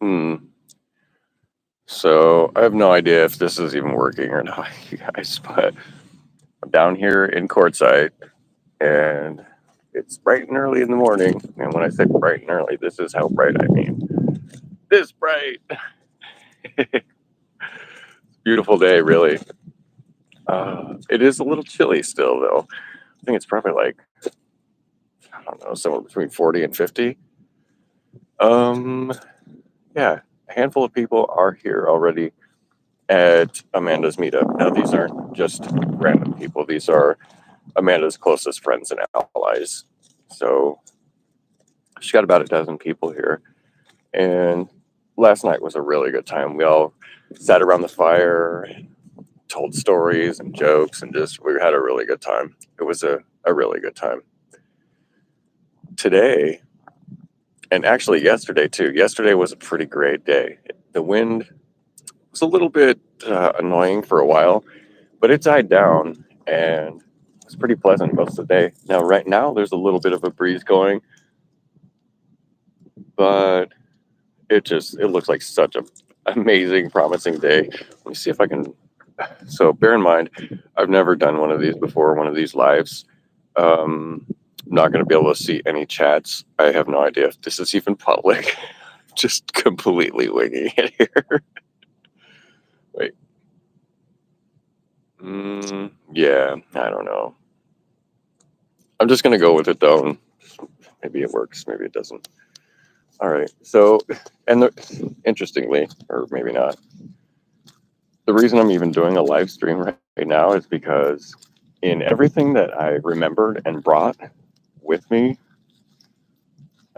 Hmm. So I have no idea if this is even working or not, you guys, but I'm down here in Quartzsite and it's bright and early in the morning. And when I say bright and early, this is how bright I mean. This bright. Beautiful day, really. It is a little chilly still, though. I think it's probably like, I don't know, somewhere between 40 and 50. Um, yeah, a handful of people are here already at Amanda's meetup. Now, these aren't just random people, these are Amanda's closest friends and allies. So she's got about a dozen people here. And last night was a really good time. We all sat around the fire, told stories and jokes, and just we had a really good time. It was a really good time. Today, and actually yesterday too, yesterday was a pretty great day. The wind was a little bit annoying for a while, but it died down and it was pretty pleasant most of the day. Now, right now, there's a little bit of a breeze going, but it looks like such an amazing, promising day. Let me see if I can. So bear in mind, I've never done one of these before, one of these lives. I'm not going to be able to see any chats. I have no idea if this is even public. Just completely winging it here. Wait. Yeah, I don't know. I'm just going to go with it though. Maybe it works, maybe it doesn't. All right. So, interestingly, or maybe not, the reason I'm even doing a live stream right now is because in everything that I remembered and brought with me,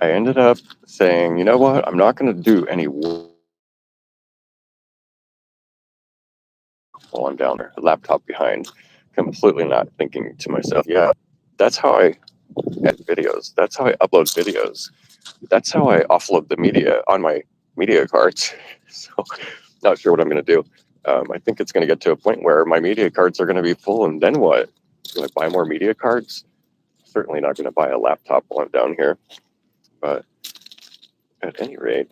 I ended up saying, you know what, I'm not going to do any work while I'm down there, the laptop behind, completely not thinking to myself, yeah, that's how I edit videos. That's how I upload videos. That's how I offload the media on my media cards. So, not sure what I'm going to do. I think it's going to get to a point where my media cards are going to be full, and then what? Do I buy more media cards? Certainly not going to buy a laptop while I'm down here. But at any rate,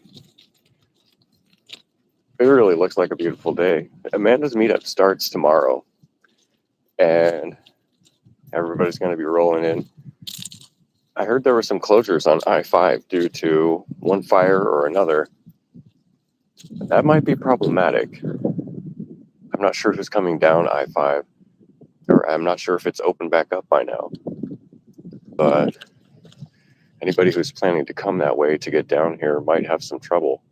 it really looks like a beautiful day. Amanda's meetup starts tomorrow, and everybody's going to be rolling in. I heard there were some closures on I-5 due to one fire or another. That might be problematic. I'm not sure who's coming down I-5, or I'm not sure if it's opened back up by now. But anybody who's planning to come that way to get down here might have some trouble.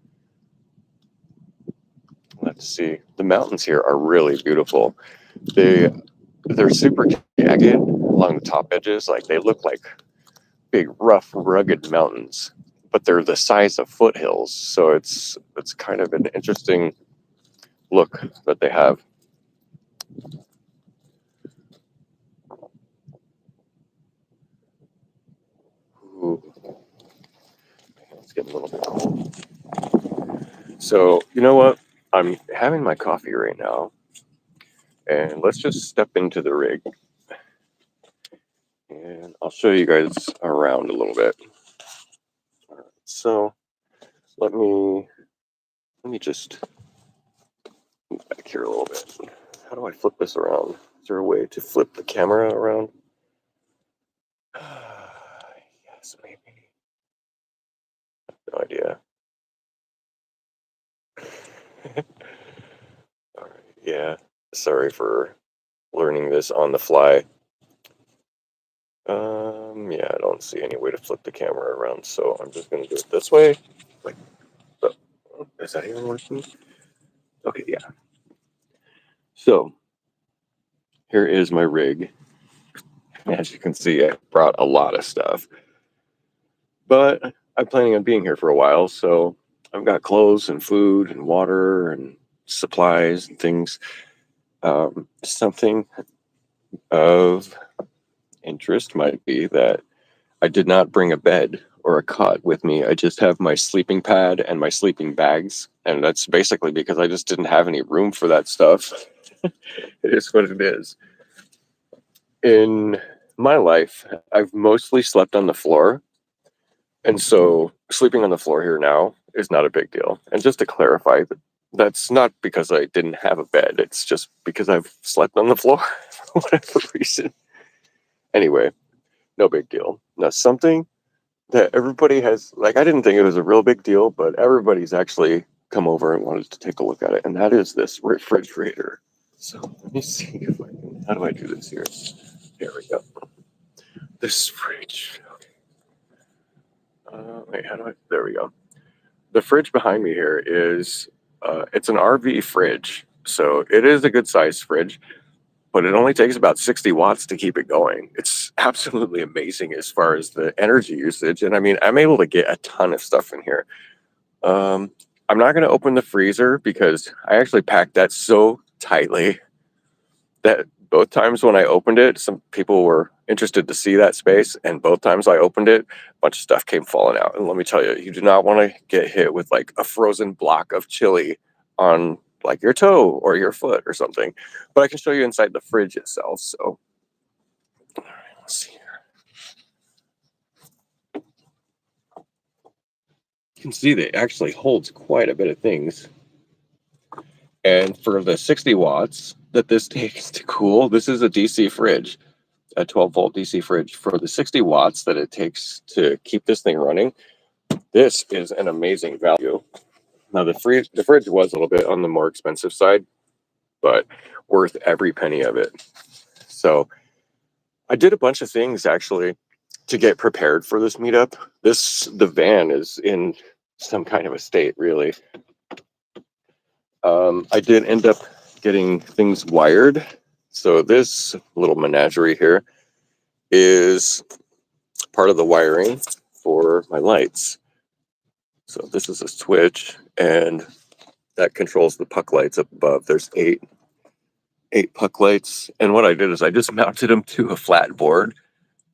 Let's see. The mountains here are really beautiful. They're super jagged along the top edges. Like they look like big, rough, rugged mountains, but they're the size of foothills. So it's kind of an interesting look that they have. Ooh, it's getting a little bit cold. So you know what? I'm having my coffee right now, and let's just step into the rig, and I'll show you guys around a little bit. All right, so let me just move back here a little bit. How do I flip this around? Is there a way to flip the camera around? Yes, maybe. No idea. All right. Yeah. Sorry for learning this on the fly. Yeah, I don't see any way to flip the camera around, so I'm just gonna do it this way. Like, oh, is that even working? Okay, yeah. So here is my rig. As you can see, I brought a lot of stuff, but I'm planning on being here for a while, so I've got clothes and food and water and supplies and things. Something of interest might be that I did not bring a bed or a cot with me. I just have my sleeping pad and my sleeping bags. And that's basically because I just didn't have any room for that stuff. It is what it is. In my life, I've mostly slept on the floor. And so sleeping on the floor here now is not a big deal. And just to clarify, that's not because I didn't have a bed. It's just because I've slept on the floor for whatever reason. Anyway, no big deal. Now, something that everybody has, like, I didn't think it was a real big deal, but everybody's actually come over and wanted to take a look at it, and that is this refrigerator. So let me see if I can, how do I do this here? There we go. This fridge. Wait, how do I, there we go. The fridge behind me here is, it's an RV fridge. So it is a good sized fridge, but it only takes about 60 watts to keep it going. It's absolutely amazing as far as the energy usage. And I mean, I'm able to get a ton of stuff in here. I'm not going to open the freezer because I actually packed that so tightly that both times when I opened it, some people were interested to see that space. And both times I opened it, a bunch of stuff came falling out. And let me tell you, you do not want to get hit with like a frozen block of chili on like your toe or your foot or something. But I can show you inside the fridge itself. So, all right, let's see here. You can see that it actually holds quite a bit of things. And for the 60 watts that this takes to cool, this is a DC fridge, a 12-volt DC fridge. For the 60 watts that it takes to keep this thing running, this is an amazing value. Now, the fridge was a little bit on the more expensive side, but worth every penny of it. So I did a bunch of things actually to get prepared for this meetup. The van is in some kind of a state, really. I did end up getting things wired. So this little menagerie here is part of the wiring for my lights. So this is a switch, and that controls the puck lights up above. There's eight puck lights. And what I did is I just mounted them to a flat board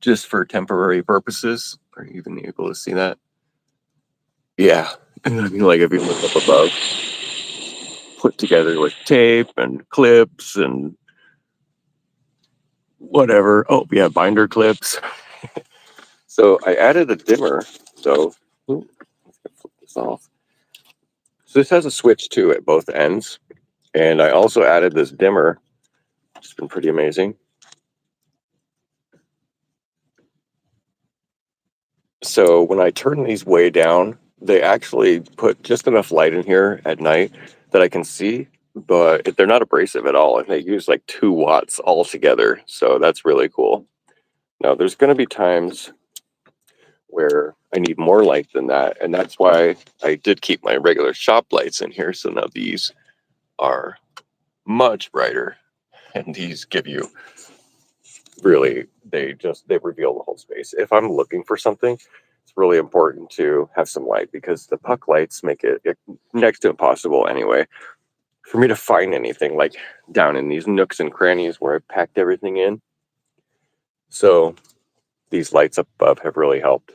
just for temporary purposes. Are you even able to see that? Yeah. And I mean, like if you look up above, put together with tape and clips and whatever. Oh, yeah, binder clips. So I added a dimmer. So let's flip this off. So this has a switch too at both ends. And I also added this dimmer, which has been pretty amazing. So when I turn these way down, they actually put just enough light in here at night that I can see, but they're not abrasive at all. And they use like 2 watts altogether. So that's really cool. Now there's going to be times where I need more light than that. And that's why I did keep my regular shop lights in here. So now these are much brighter. And these give you really, they reveal the whole space. If I'm looking for something, it's really important to have some light because the puck lights make it next to impossible anyway for me to find anything like down in these nooks and crannies where I packed everything in. So these lights up above have really helped.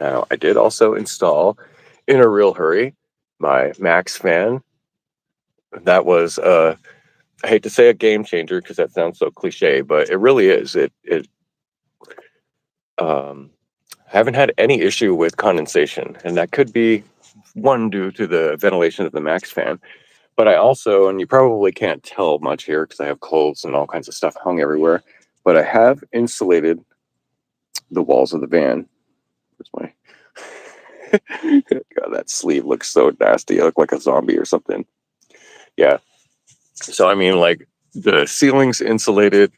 Now, I did also install, in a real hurry, my Max fan. That was, I hate to say a game changer because that sounds so cliche, but it really is. Haven't had any issue with condensation, and that could be one due to the ventilation of the Max fan. But I also, and you probably can't tell much here because I have clothes and all kinds of stuff hung everywhere, but I have insulated the walls of the van. Where's my God, that sleeve looks so nasty. I look like a zombie or something. Yeah. So I mean, like the ceiling's insulated,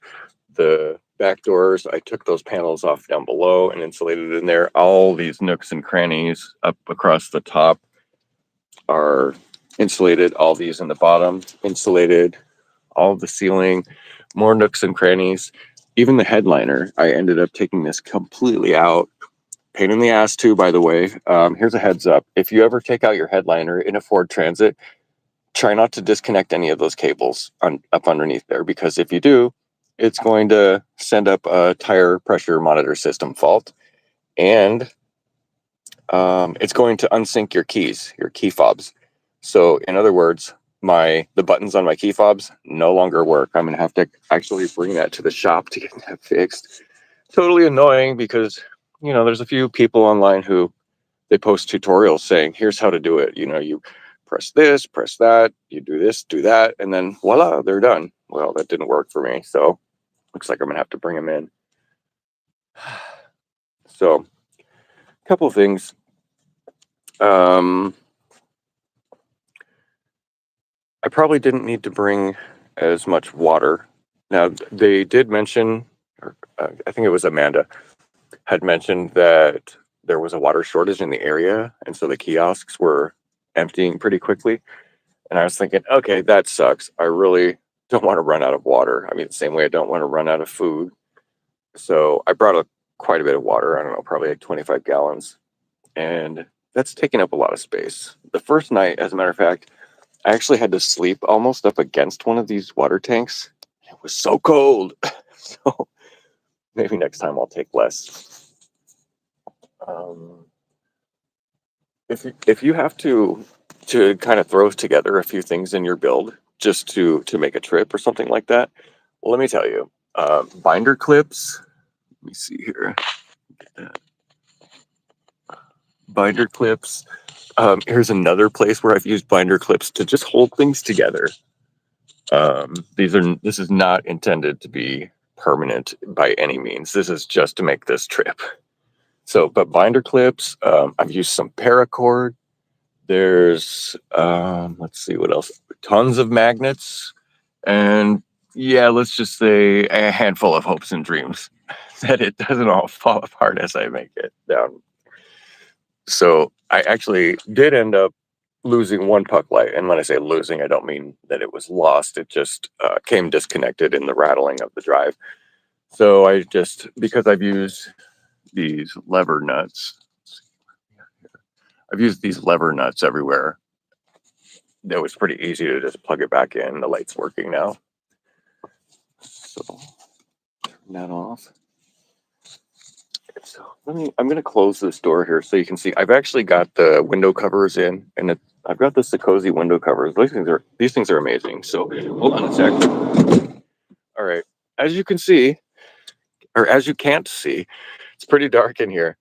the back doors, I took those panels off down below and insulated in there. All these nooks and crannies up across the top are insulated. All these in the bottom insulated. All of the ceiling, more nooks and crannies. Even the headliner, I ended up taking this completely out. Pain in the ass too, by the way. Here's a heads up. If you ever take out your headliner in a Ford Transit, try not to disconnect any of those cables up underneath there, because if you do, it's going to send up a tire pressure monitor system fault, and it's going to unsync your keys, your key fobs. So in other words, the buttons on my key fobs no longer work. I'm going to have to actually bring that to the shop to get that fixed. Totally annoying because, there's a few people online who they post tutorials saying, here's how to do it. You know, you press this, press that, you do this, do that, and then voila, they're done. Well, that didn't work for me. So looks like I'm gonna have to bring them in. So a couple of things. I probably didn't need to bring as much water. Now, they did mention, or I think it was Amanda, had mentioned that there was a water shortage in the area, and so the kiosks were emptying pretty quickly. And I was thinking, okay, that sucks. I really don't want to run out of water. I mean, the same way I don't want to run out of food. So I brought quite a bit of water. I don't know, probably like 25 gallons. And that's taking up a lot of space. The first night, as a matter of fact, I actually had to sleep almost up against one of these water tanks. It was so cold. So maybe next time I'll take less. If you have to kind of throw together a few things in your build just to make a trip or something like that, well, let me tell you, binder clips. Let me see here. Binder clips. Here's another place where I've used binder clips to just hold things together. This is not intended to be permanent by any means. This is just to make this trip. So, but binder clips, I've used some paracord. There's, let's see what else, tons of magnets. And yeah, let's just say a handful of hopes and dreams that it doesn't all fall apart as I make it down. So I actually did end up losing one puck light. And when I say losing, I don't mean that it was lost. It just came disconnected in the rattling of the drive. So I just, because I've used these lever nuts, everywhere. It was pretty easy to just plug it back in. The light's working now. So turn that off. So I'm going to close this door here so you can see. I've actually got the window covers in, and I've got the Sekozy window covers. These things are amazing. So hold on a sec. All right, as you can see, or as you can't see, it's pretty dark in here.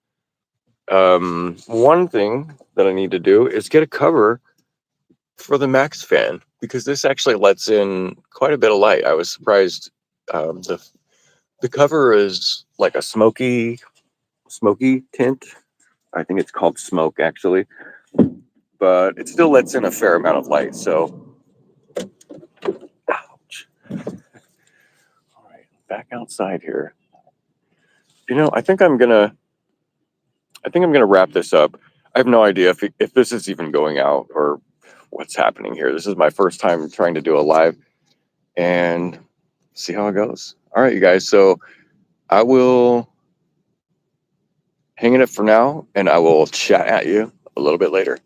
One thing that I need to do is get a cover for the Max fan, because this actually lets in quite a bit of light. I was surprised. The cover is like a smoky tint. I think it's called smoke actually, but it still lets in a fair amount of light. So, ouch. All right, back outside here. You know, I think I'm gonna wrap this up. I have no idea if this is even going out or what's happening here. This is my first time trying to do a live, and see how it goes. All right, you guys. So I will hang it up for now, and I will chat at you a little bit later.